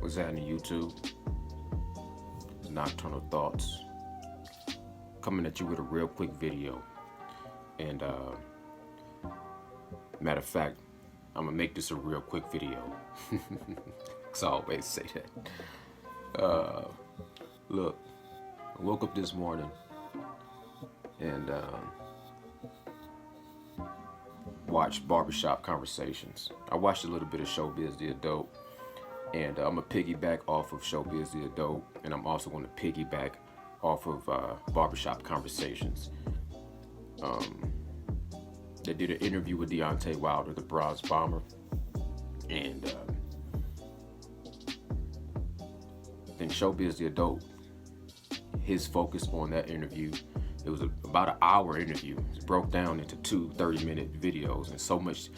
What's happening, YouTube? Nocturnal Thoughts. Coming at you with a real quick video. And, matter of fact, I'm gonna make this a real quick video. Cause I always say that. Look, I woke up this morning and watched Barbershop Conversations. I watched a little bit of Showbiz the Adult, and I'm gonna piggyback off of Showbiz the Adult, and I'm also gonna piggyback off of Barbershop Conversations. They did an interview with Deontay Wilder, the Bronze Bomber, and then Showbiz the Adult, his focus on that interview, it was about an hour interview. It broke down into two 30-minute videos, and so much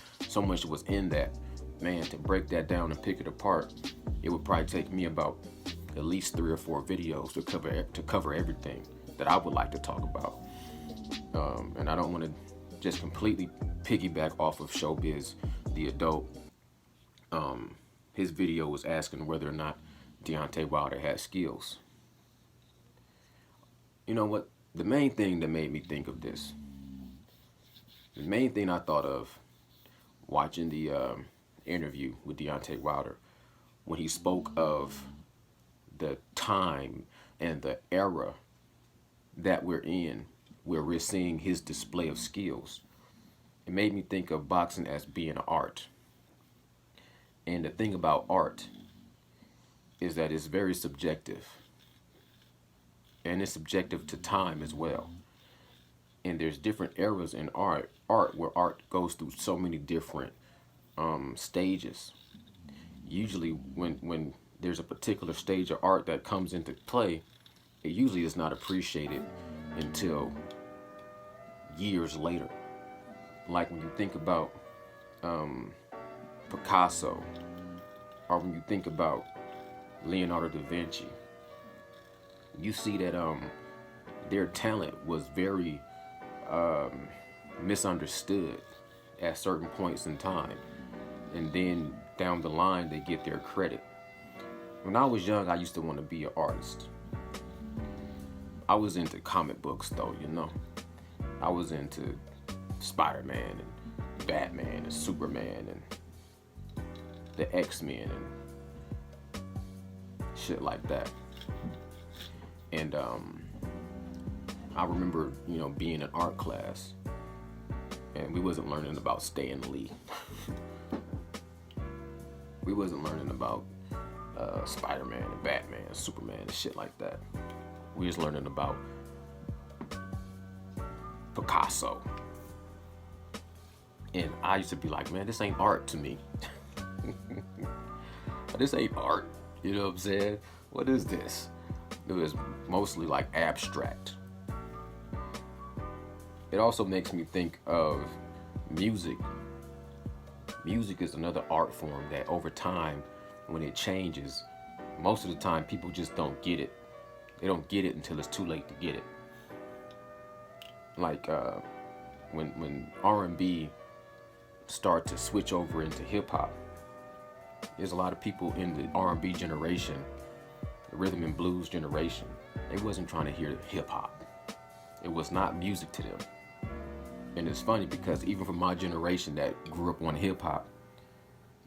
was in that. Man, to break that down and pick it apart, it would probably take me about at least 3 or 4 videos to cover everything that I would like to talk about. And I don't want to just completely piggyback off of Showbiz the Adult. His video was asking whether or not Deontay Wilder had skills. You know what? The main thing that made me think of this, the main thing I thought of watching the interview with Deontay Wilder, when he spoke of the time and the era that we're in, where we're seeing his display of skills, it made me think of boxing as being an art. And the thing about art is that it's very subjective. And it's subjective to time as well. And there's different eras in art where art goes through so many different stages. Usually when there's a particular stage of art that comes into play, it usually is not appreciated until years later. Like when you think about Picasso, or when you think about Leonardo da Vinci, you see that their talent was very misunderstood at certain points in time, and then down the line they get their credit. When I was young, I used to want to be an artist. I was into comic books though, you know. I was into Spider-Man and Batman and Superman and the X-Men and shit like that. And I remember, being in art class, and we wasn't learning about Stan Lee. We wasn't learning about Spider-Man and Batman and Superman and shit like that. We was learning about Picasso. And I used to be like, man, this ain't art to me. This ain't art. You know what I'm saying? What is this? It was mostly like abstract. It also makes me think of music. Music is another art form that over time, when it changes, most of the time people just don't get it. They don't get it until it's too late to get it. Like when R&B start to switch over into hip hop, there's a lot of people in the R&B generation, the rhythm and blues generation, they wasn't trying to hear hip hop. It was not music to them. And it's funny because even for my generation that grew up on hip hop,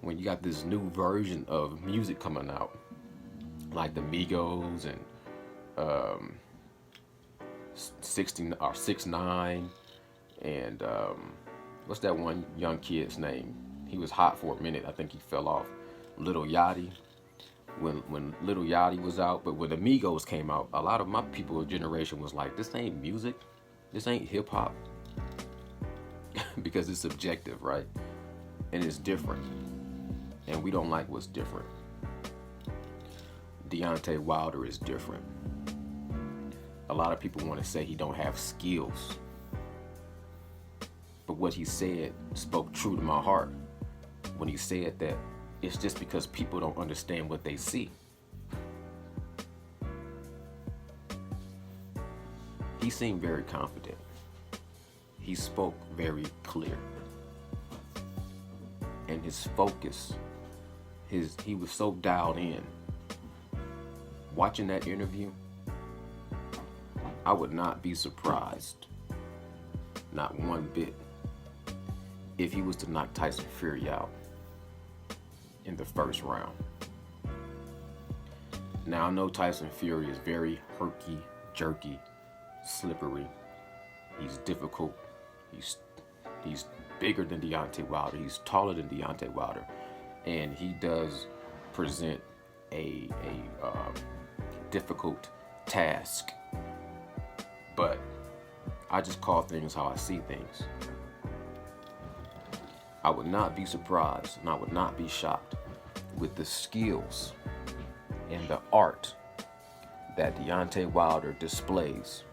when you got this new version of music coming out, like the Migos and 6ix9ine and what's that one young kid's name? He was hot for a minute. I think he fell off. Lil Yachty. When Lil Yachty was out, but when the Migos came out, a lot of my people generation was like, this ain't music. This ain't hip hop. Because it's subjective, right? And it's different. And we don't like what's different. Deontay Wilder is different. A lot of people want to say he don't have skills. But what he said spoke true to my heart when he said that it's just because people don't understand what they see. He seemed very confident. He spoke very clear. And his focus, he was so dialed in watching that interview, I would not be surprised, not one bit, if he was to knock Tyson Fury out in the first round. Now, I know Tyson Fury is very herky, jerky, slippery. He's difficult. He's bigger than Deontay Wilder. He's taller than Deontay Wilder. And he does present a difficult task. But I just call things how I see things. I would not be surprised and I would not be shocked with the skills and the art that Deontay Wilder displays,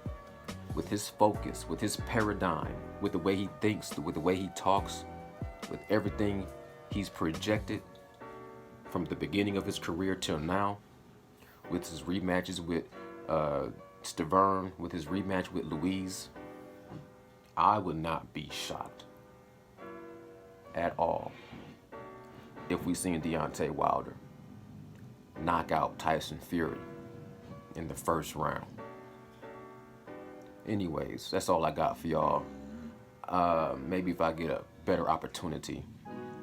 with his focus, with his paradigm, with the way he thinks, with the way he talks, with everything he's projected from the beginning of his career till now, with his rematches with Stavern, with his rematch with Louise. I would not be shocked at all if we seen Deontay Wilder knock out Tyson Fury in the first round. Anyways, that's all I got for y'all. Maybe if I get a better opportunity,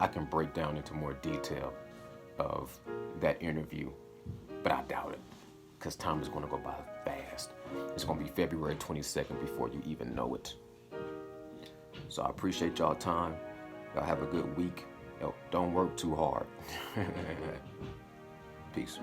I can break down into more detail of that interview, but I doubt it, because time is going to go by fast. It's going to be February 22nd before you even know it. So I appreciate y'all time. Y'all have a good week. Don't work too hard. Peace.